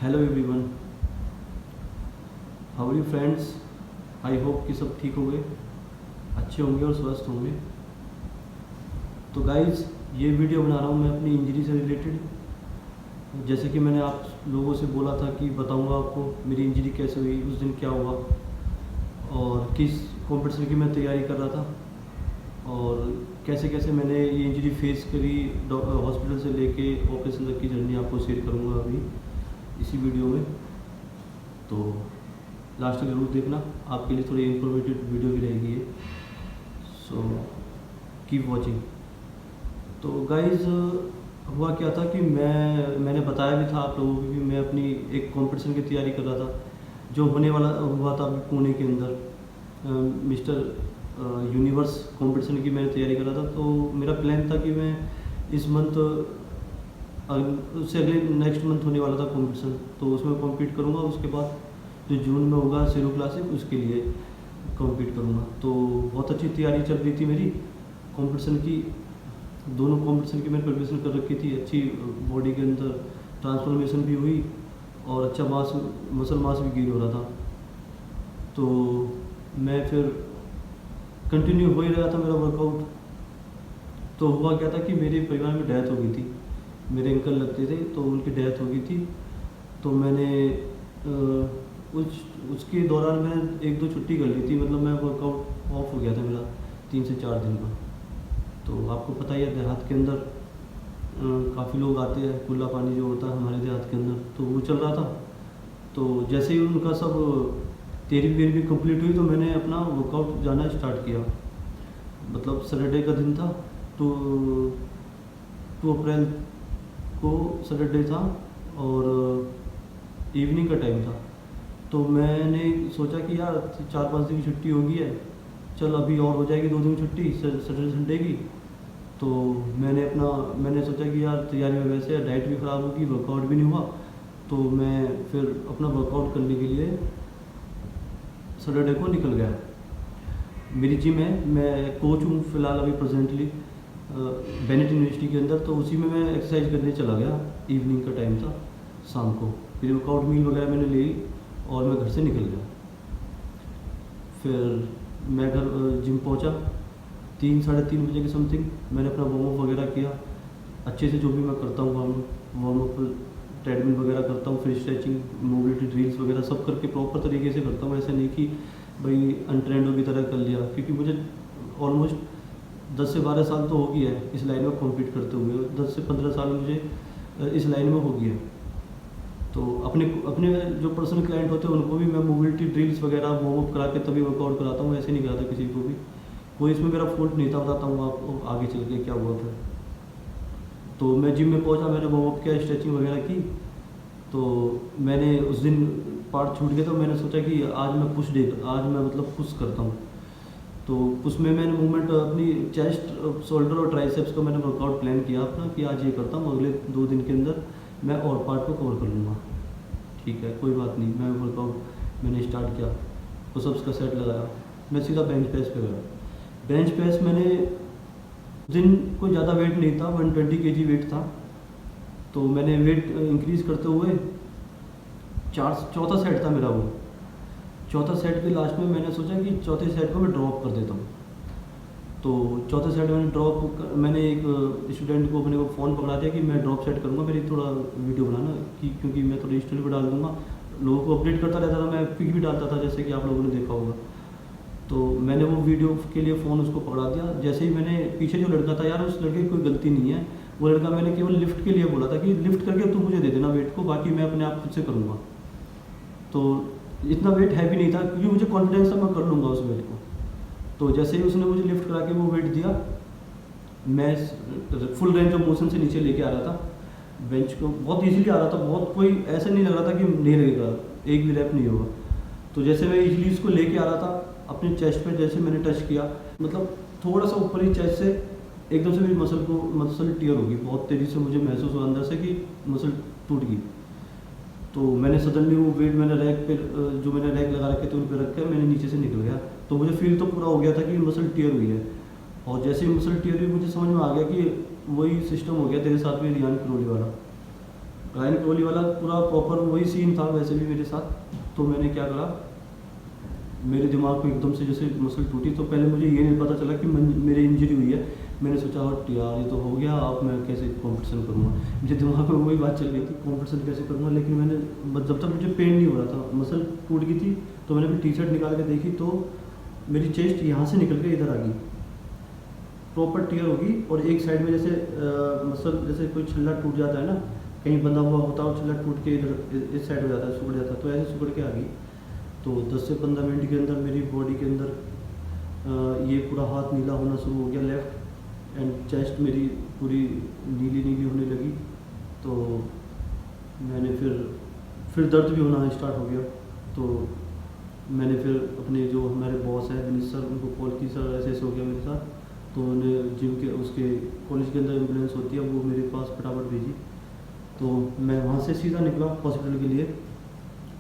Hello everyone, how are you friends. I hope कि सब ठीक होंगे, अच्छे होंगे और स्वस्थ होंगे। तो गाइज़, ये वीडियो बना रहा हूँ मैं अपनी इंजरी से रिलेटेड। जैसे कि मैंने आप लोगों से बोला था कि बताऊँगा आपको मेरी इंजरी कैसे हुई, उस दिन क्या हुआ और किस कॉम्पिटिशन की मैं तैयारी कर रहा था और कैसे कैसे मैंने ये इंजरी फेस करी, हॉस्पिटल से लेके ऑपरेशन तक की जर्नी आपको शेयर करूँगा अभी इसी वीडियो में। तो लास्ट तक जरूर देखना, आपके लिए थोड़ी इंफॉर्मेटिव वीडियो भी रहेगी ये। So keep watching. तो गाइज, हुआ क्या था कि मैंने बताया भी था आप लोगों को कि मैं अपनी एक कंपटीशन की तैयारी कर रहा था जो होने वाला हुआ था अभी पुणे के अंदर। मिस्टर यूनिवर्स कंपटीशन की मैंने तैयारी कर रहा था। तो मेरा प्लान था कि मैं इस मंथ उससे अगले नेक्स्ट मंथ होने वाला था कंपटीशन, तो उसमें कॉम्पीट करूँगा। उसके बाद जो जून में होगा सीरो क्लासिक, उसके लिए कॉम्पीट करूँगा। तो बहुत अच्छी तैयारी चल रही थी मेरी कंपटीशन की। दोनों कंपटीशन की मैंने प्रिपरेशन कर रखी थी। अच्छी बॉडी के अंदर ट्रांसफॉर्मेशन भी हुई और अच्छा मसल मास भी गेन हो रहा था। तो मैं फिर कंटिन्यू हो ही रहा था मेरा वर्कआउट। तो हुआ क्या था कि मेरे परिवार में डेथ हो गई थी। मेरे अंकल लगते थे, तो उनकी डेथ हो गई थी। तो मैंने उसके दौरान मैंने 1-2 छुट्टी कर ली थी, मतलब मैं वर्कआउट ऑफ हो गया था मेरा 3 से 4 दिन का। तो आपको पता ही है देहात के अंदर काफ़ी लोग आते हैं, कुल्ला पानी जो होता है हमारे देहात के अंदर, तो वो चल रहा था। तो जैसे ही उनका सब 13वीं कंप्लीट हुई तो मैंने अपना वर्कआउट जाना स्टार्ट किया। मतलब सैटरडे का दिन था, तो 2 अप्रैल को सैटरडे था और इवनिंग का टाइम था। तो मैंने सोचा कि यार 4-5 दिन की छुट्टी हो गई है, चल अभी और हो जाएगी 2 दिन की छुट्टी सैटरडे संडे की। तो मैंने सोचा कि यार तैयारी में वैसे डाइट भी ख़राब होगी, वर्कआउट भी नहीं हुआ, तो मैं फिर अपना वर्कआउट करने के लिए सैटरडे को निकल गया। मेरी जिम है, मैं कोच हूँ फ़िलहाल अभी प्रेजेंटली बेनेट यूनिवर्सिटी के अंदर। तो उसी में मैं एक्सरसाइज करने चला गया। इवनिंग का टाइम था, शाम को। फिर वर्कआउट मील वगैरह मैंने ली और मैं घर से निकल गया। फिर मैं घर जिम पहुंचा 3-3:30 बजे के समथिंग। मैंने अपना वार्म अप वगैरह किया अच्छे से, जो भी मैं करता हूँ वार्म अप, ट्रेडमिल वगैरह करता हूँ, फिर स्ट्रेचिंग, मोबिलिटी ड्रिल्स वगैरह सब करके प्रॉपर तरीके से करता हूँ। ऐसा नहीं कि भाई अनट्रेंडों की तरह कर लिया, क्योंकि मुझे ऑलमोस्ट 10 से 12 साल तो हो गया है इस लाइन में कॉम्पीट करते हुए। 10 से 15 साल मुझे इस लाइन में हो गया है। तो अपने जो पर्सनल क्लाइंट होते हैं उनको भी मैं मोबिलिटी ड्रिल्स वगैरह वार्म अप करा के तभी वर्कआउट कराता हूँ, ऐसे नहीं कराता किसी को भी। कोई इसमें मेरा फॉल्ट नहीं था, बताता हूँ आपको आगे चल के क्या हुआ फिर। तो मैं जिम में पहुँचा, मैंने वार्म अप किया, स्ट्रेचिंग वगैरह की। तो मैंने उस दिन पार्ट छूट गया, तो मैंने सोचा कि आज मैं आज मैं मतलब पुश करता हूँ। तो उसमें मैंने मूवमेंट अपनी चेस्ट, शोल्डर और ट्राइसेप्स का मैंने वर्कआउट प्लान किया अपना कि आज ये करता हूँ, अगले 2 दिन के अंदर मैं और पार्ट को कवर कर लूँगा। ठीक है, कोई बात नहीं। मैं वर्कआउट मैंने स्टार्ट किया, पुशअप्स का सेट लगाया, मैं सीधा बेंच प्रेस पे गया। बेंच प्रेस मैंने दिन कोई ज़्यादा वेट नहीं था, 120 kg वेट था। तो मैंने वेट इंक्रीज़ करते हुए चौथा सेट था मेरा वो। चौथा सेट के लास्ट में मैंने सोचा कि चौथे सेट को मैं ड्रॉप कर देता हूँ। तो चौथे सेट मैंने एक स्टूडेंट को अपने को फ़ोन पकड़ा दिया कि मैं ड्रॉप सेट करूँगा, मेरी थोड़ा वीडियो बनाना क्योंकि मैं थोड़ी स्टोरी पर डाल दूँगा। लोगों को अपडेट करता रहता था, मैं पिक भी डालता था जैसे कि आप लोगों ने देखा होगा। तो मैंने वो वीडियो के लिए फ़ोन उसको पकड़ा दिया। जैसे ही मैंने पीछे जो लड़का था, यार उस लड़के की कोई गलती नहीं है, वो लड़का मैंने केवल लिफ्ट के लिए बोला था कि लिफ्ट करके तू मुझे दे देना वेट को, बाकी मैं अपने आप खुद से करूँगा। तो इतना वेट हैवी नहीं था क्योंकि मुझे कॉन्फिडेंस था मैं कर लूँगा उस वेट को। तो जैसे ही उसने मुझे लिफ्ट करा के वो वेट दिया, मैं फुल रेंज ऑफ मोशन से नीचे लेके आ रहा था बेंच को, बहुत इजीली आ रहा था, बहुत कोई ऐसा नहीं लग रहा था कि नहीं लगेगा, एक भी रैप नहीं होगा। तो जैसे मैं इजीली इसको लेके आ रहा था अपने चेस्ट पे, जैसे मैंने टच किया, मतलब थोड़ा सा ऊपर ही चेस्ट से एकदम से मेरी मसल टीयर होगी, बहुत तेज़ी से मुझे महसूस हुआ अंदर से कि मसल टूट गई। तो मैंने सडनली वो वेट मैंने रैक पे जो मैंने रैक लगा रखे थे उन पर रख कर मैंने नीचे से निकल गया। तो मुझे फील तो पूरा हो गया था कि मसल टीयर हुई है। और जैसे ही मसल टीयर हुई मुझे समझ में आ गया कि वही सिस्टम हो गया तेरे साथ में रियान करोली वाला। रायन कोहली वाला पूरा प्रॉपर वही सीन था वैसे भी मेरे साथ। तो मैंने क्या करा, मेरे दिमाग में एकदम से जैसे मसल टूटी, तो पहले मुझे ये नहीं पता चला कि मेरी इंजरी हुई है। मैंने सोचा हट यार ये तो हो गया, अब मैं कैसे कंपटीशन करूँगा। मुझे दिमाग में वही बात चल रही थी कंपटीशन कैसे करूँगा। लेकिन मैंने जब तक मुझे पेन नहीं हो रहा था, मसल टूट गई थी, तो मैंने फिर टी शर्ट निकाल के देखी तो मेरी चेस्ट यहाँ से निकल के इधर आ गई, प्रॉपर टीयर होगी। और एक साइड में जैसे मसल जैसे कोई छल्ला टूट जाता है ना, कहीं बंधा हुआ होता है और छल्ला टूट के इधर इस साइड हो जाता है, सिकुड़ जाता है, तो ऐसे सिकुड़ के आ गई। तो 10 से 15 मिनट के अंदर मेरी बॉडी के अंदर ये पूरा हाथ नीला होना शुरू हो गया लेफ़्ट, एंड चेस्ट मेरी पूरी नीली नीली होने लगी। तो मैंने फिर दर्द भी होना स्टार्ट हो गया। तो मैंने फिर अपने जो हमारे बॉस हैं विनीत सर, उनको कॉल की, सर ऐसे ऐसे हो गया मेरे साथ। तो उन्हें जिम के उसके कॉलेज के अंदर एम्बुलेंस होती है, वो मेरे पास फटाफट भेजी। तो मैं वहाँ से सीधा निकला हॉस्पिटल के लिए।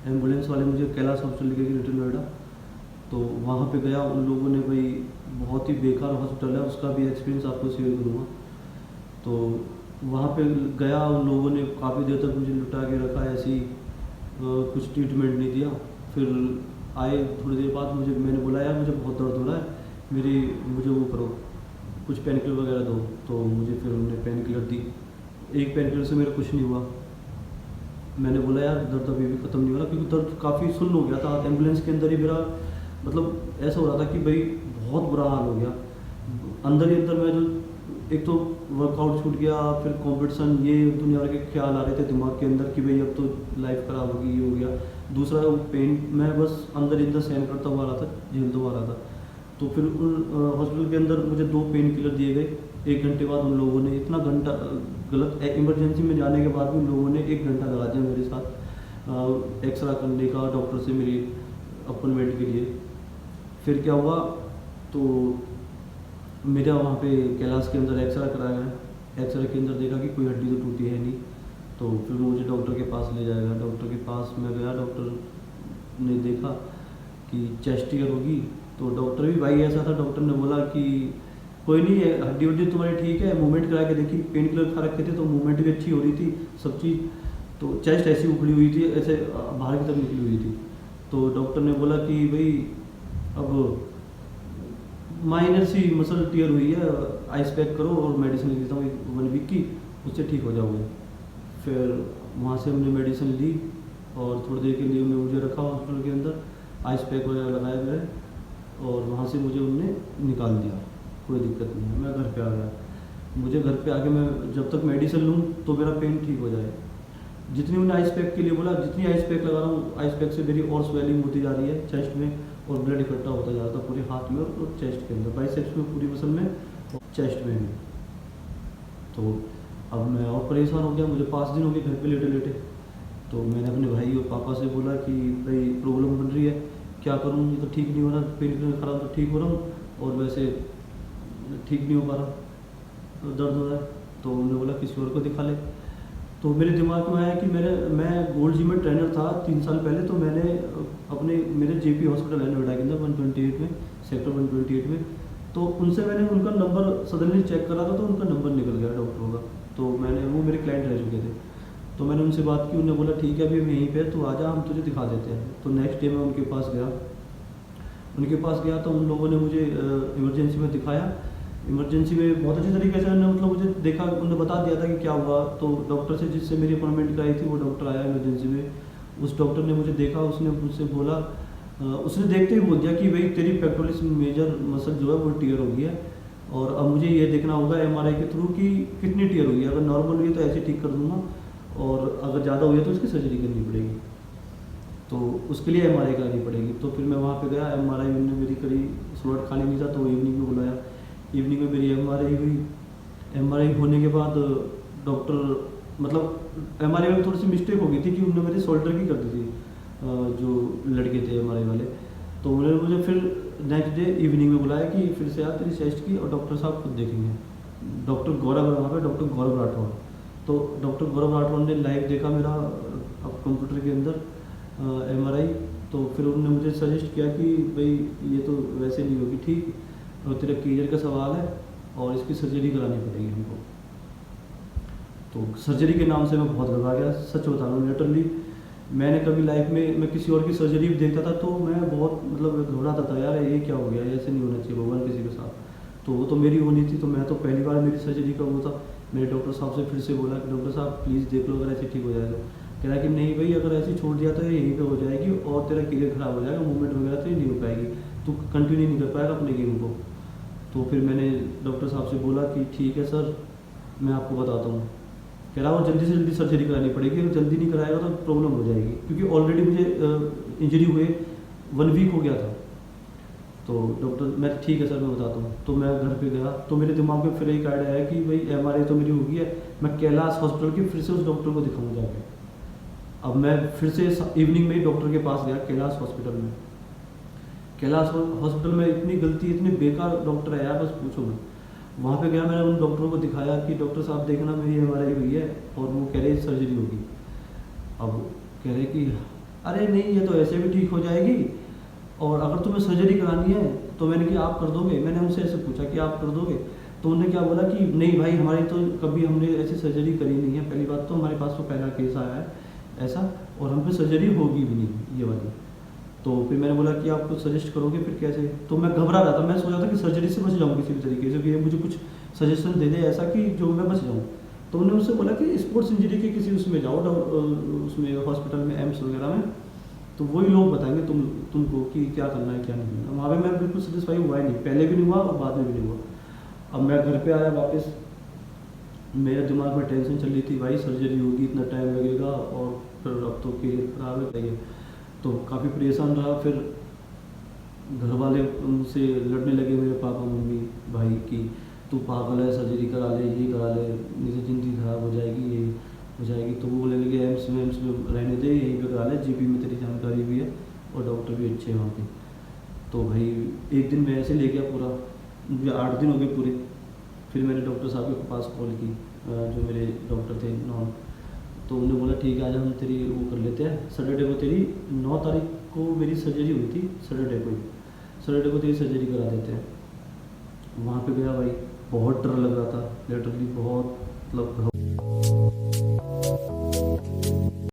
एम्बुलेंस वाले मुझे कैलाश हॉस्पिटल लेके गए ग्रेटर नोएडा। तो वहाँ पे गया, उन लोगों ने भाई बहुत ही बेकार हॉस्पिटल है, उसका भी एक्सपीरियंस आपको शेयर करूँगा। तो वहाँ पे गया, उन लोगों ने काफ़ी देर तक मुझे लुटा के रखा, ऐसी कुछ ट्रीटमेंट नहीं दिया। फिर आए थोड़ी देर बाद, मैंने बोला यार मुझे बहुत दर्द हो रहा है, मुझे वो करो, कुछ पेन किलर वगैरह दो। तो मुझे फिर उन्होंने पेन किलर दी। एक पेन किलर से मेरा कुछ नहीं हुआ। मैंने बोला यार दर्द अभी भी ख़त्म नहीं हो रहा, क्योंकि दर्द काफ़ी सुन्न हो गया था। एम्बुलेंस के अंदर ही मेरा मतलब ऐसा हो रहा था कि भाई बहुत बुरा हाल हो गया। अंदर ही अंदर मैं जो एक तो वर्कआउट छूट गया, फिर कंपटीशन, ये दुनिया भर के ख्याल आ रहे थे दिमाग के अंदर कि भाई अब तो लाइफ ख़राब होगी, ये हो गया। दूसरा वो पेन मैं बस अंदर ही अंदर सहन करता हुआ आ रहा था, झेलता हुआ आ रहा था। तो फिर उन हॉस्पिटल के अंदर मुझे 2 पेन किलर दिए गए। 1 घंटे बाद उन लोगों ने इतना घंटा गलत इमरजेंसी में जाने के बाद भी उन लोगों ने 1 घंटा लगा दिया मेरे साथ एक्सरा करने का, डॉक्टर से मेरी अपॉइंटमेंट के लिए। फिर क्या हुआ, तो मेरा वहाँ पे कैलाश के अंदर एक्सरा कराया गया। एक्सरे के अंदर देखा कि कोई हड्डी तो टूटी है नहीं। तो फिर मुझे डॉक्टर के पास ले जाएगा। डॉक्टर के पास मैं गया, डॉक्टर ने देखा कि चेस्ट टीयर होगी। तो डॉक्टर भी भाई ऐसा था, डॉक्टर ने बोला कि कोई नहीं है, हड्डी वड्डी तुम्हारी ठीक है, मूवमेंट करा के देखी, पेन किलर खा रखे थे तो मूवमेंट भी अच्छी हो रही थी, सब चीज़। तो चेस्ट ऐसी उखड़ी हुई थी, ऐसे बाहर की तरफ निकली हुई थी। तो डॉक्टर ने बोला कि भाई अब माइनर सी मसल टीयर हुई है, आइस पैक करो और मेडिसिन लिख देता हूँ 1 वीक की, उससे ठीक हो जाओगे। फिर वहाँ से हमने मेडिसिन ली और थोड़ी देर के लिए उन्होंने मुझे रखा हॉस्पिटल के अंदर, आइस पैक वगैरह लगाया मेरे, और वहाँ से मुझे उन्होंने निकाल दिया। कोई दिक्कत नहीं है, मैं घर पे आ गया। मुझे घर पे आके मैं जब तक मेडिसिन लूँ तो मेरा पेन ठीक हो जाए। जितनी उन्होंने आइस पैक के लिए बोला, जितनी आइस पैक लगा रहा हूँ, आइस पैक से मेरी और स्वेलिंग होती जा रही है चेस्ट में, और ब्लड इकट्ठा होता जा रहा था पूरे हाथ में और चेस्ट के अंदर, बाइसेप्स में, पूरी मसल में और चेस्ट में भी। तो अब मैं और परेशान हो गया। मुझे 5 दिन हो गए घर पे लेटे लेटे। तो मैंने अपने भाई और पापा से बोला कि भाई प्रॉब्लम बन रही है, क्या करूँ, ये तो ठीक नहीं हो रहा, पेन किलर खराब तो ठीक हो रहा हूँ और वैसे ठीक नहीं हो पा रहा, तो दर्द हो रहा है। तो उन्होंने बोला किसी और को दिखा ले। तो मेरे दिमाग में आया कि मैं गोल्ड जिम में ट्रेनर था 3 साल पहले। तो मैंने मेरे जेपी हॉस्पिटल है नोएडा के अंदर 128 में, सेक्टर 128 में। तो उनसे मैंने उनका नंबर सडनली चेक करा था, तो उनका नंबर निकल गया डॉक्टरों का। तो वो मेरे क्लाइंट रह चुके थे। तो मैंने उनसे बात की, उन्होंने बोला ठीक है अभी हम यहीं पे, तो आजा हम तुझे दिखा देते हैं। तो नेक्स्ट डे मैं उनके पास गया। तो उन लोगों ने मुझे इमरजेंसी में दिखाया। इमरजेंसी में बहुत अच्छी तरीके से उन्होंने मतलब मुझे देखा, उन्होंने बता दिया था कि क्या हुआ। तो डॉक्टर से जिससे मेरी अपॉइंटमेंट कराई थी, वो डॉक्टर आया इमरजेंसी में। उस डॉक्टर ने मुझे देखा, उसने मुझसे बोला, उसने देखते ही बोल दिया कि भाई तेरी पेक्टोरलिस मेजर मसल जो है वो टीयर हो गई है, और अब मुझे ये देखना होगा एमआरआई के थ्रू कि कितनी टीयर हुई है। अगर नॉर्मल हुई है तो ऐसे ठीक कर दूंगा, और अगर ज़्यादा हुई है तो उसकी सर्जरी करनी पड़ेगी। तो उसके लिए एमआरआई करानी पड़ेगी। तो फिर मैं वहाँ पे गया, एमआरआई उन्होंने मेरी करी, स्लॉट खाली नहीं था तो इवनिंग में बुलाया। इवनिंग में मेरी एमआरआई हुई। एमआरआई होने के बाद डॉक्टर मतलब एमआरआई में थोड़ी सी मिस्टेक हो गई थी कि उन्होंने मेरी शोल्डर की कर दी थी, जो लड़के थे एमआरआई वाले। तो उन्होंने मुझे फिर नेक्स्ट डे इवनिंग में बुलाया कि फिर से आ तेरी चेस्ट की, और डॉक्टर साहब खुद देखेंगे। डॉक्टर गौरव, वहाँ पे डॉक्टर गौरव राठौड़। तो डॉक्टर गौरव राठौड़ ने लाइव देखा मेरा अब कंप्यूटर के अंदर एमआरआई। तो फिर उन्होंने मुझे सजेस्ट किया कि भाई ये तो वैसे नहीं होगी ठीक, और तेरा कीजर का सवाल है और इसकी सर्जरी करानी पड़ेगी हमको। तो सर्जरी के नाम से मैं बहुत घबरा गया, सच बता रहा हूँ लिटरली। मैंने कभी लाइफ में मैं किसी और की सर्जरी भी देखता था तो मैं बहुत मतलब घबराता था, यार ये क्या हो गया, ऐसे नहीं होना चाहिए भगवान किसी के साथ। तो वो तो मेरी होनी थी, तो मैं तो पहली बार मेरी सर्जरी का वो था। मैंने डॉक्टर साहब से फिर से बोला कि डॉक्टर साहब प्लीज़ देख लो अगर ऐसे ठीक हो जाए तो। कह रहा कि नहीं भाई, अगर ऐसे छोड़ दिया तो ये यहीं पे हो जाएगी और तेरा करियर ख़राब हो जाएगा, मूवमेंट वगैरह तो ये नहीं हो पाएगी, तू कंटिन्यू नहीं कर पाएगा अपने गेम को। तो फिर मैंने डॉक्टर साहब से बोला कि ठीक है सर, मैं आपको बताता हूँ। कह रहा वो जल्दी से जल्दी सर्जरी करानी पड़ेगी, अगर जल्दी नहीं कराएगा तो प्रॉब्लम हो जाएगी, क्योंकि ऑलरेडी मुझे इंजरी हुए 1 वीक हो गया था। तो डॉक्टर, मैं ठीक है सर मैं बताता हूँ। तो मैं घर पे गया तो मेरे दिमाग में फिर एक आइडिया आया कि भाई MRI तो मेरी हो गई है, मैं कैलाश हॉस्पिटल के फिर से उस डॉक्टर को दिखाऊँ जाके। अब मैं फिर से इवनिंग में ही डॉक्टर के पास गया कैलाश हॉस्पिटल में। कैलाश हॉस्पिटल में इतनी गलती, इतने बेकार डॉक्टर है यार, बस पूछो मत। वहाँ पे गया, मैंने उन डॉक्टरों को दिखाया कि डॉक्टर साहब देखना मेरी MRI हुई है और वो कह रहे सर्जरी होगी। अब कह रहे कि अरे नहीं ये तो ऐसे भी ठीक हो जाएगी, और अगर तुम्हें सर्जरी करानी है तो मैंने कि आप कर दोगे। मैंने उनसे ऐसे पूछा कि आप कर दोगे, तो उन्होंने क्या बोला कि नहीं भाई हमारी तो कभी हमने ऐसी सर्जरी करी नहीं है, पहली बात तो हमारे पास तो पहला केस आया है ऐसा, और हम पे सर्जरी होगी भी नहीं ये वाली। तो फिर मैंने बोला कि आप कुछ सजेस्ट करोगे फिर कैसे। तो मैं घबरा रहा था, मैं सोचा था कि सर्जरी से बच जाऊँ किसी भी तरीके से, कि ये मुझे कुछ सजेशन दे दे ऐसा कि जो मैं बच जाऊँ। तो उन्होंने मुझसे बोला कि स्पोर्ट्स इंजरी के किसी उसमें जाओ, उसमें हॉस्पिटल में एम्स वगैरह में, तो वही लोग बताएंगे तुमको कि क्या करना है क्या नहीं करना। वहाँ पे मैं बिल्कुल सेटिस्फाई हुआ ही नहीं, पहले भी नहीं हुआ और बाद में भी नहीं हुआ। अब मैं घर पे आया वापस, मेरे दिमाग में टेंशन चल रही थी, भाई सर्जरी होगी इतना टाइम लगेगा और फिर अब तो करियर खराब है चाहिए। तो काफ़ी परेशान रहा। फिर घर वाले उनसे लड़ने लगे, मेरे पापा मम्मी भाई की तू पागल है, सर्जरी करा ले, ये करा ले, नहीं तो ज़िंदगी खराब हो जाएगी, ये हो जाएगी। तो वो बोलने लगे एम्स में रहने दे, यहीं पे करा ले, GP में तेरी जानकारी भी है और डॉक्टर भी अच्छे हैं वहाँ पे। तो भाई एक दिन मैं ऐसे ले गया पूरा, मुझे 8 दिन हो गए पूरे। फिर मैंने डॉक्टर साहब के पास कॉल की, जो मेरे डॉक्टर थे नॉन, तो उन्होंने बोला ठीक है आज हम तेरी वो कर लेते हैं, सैटरडे को तेरी 9 तारीख को मेरी सर्जरी हुई थी, सैटरडे को तेरी सर्जरी करा देते हैं। वहाँ पे गया भाई, बहुत डर लग रहा था लिटरली, बहुत मतलब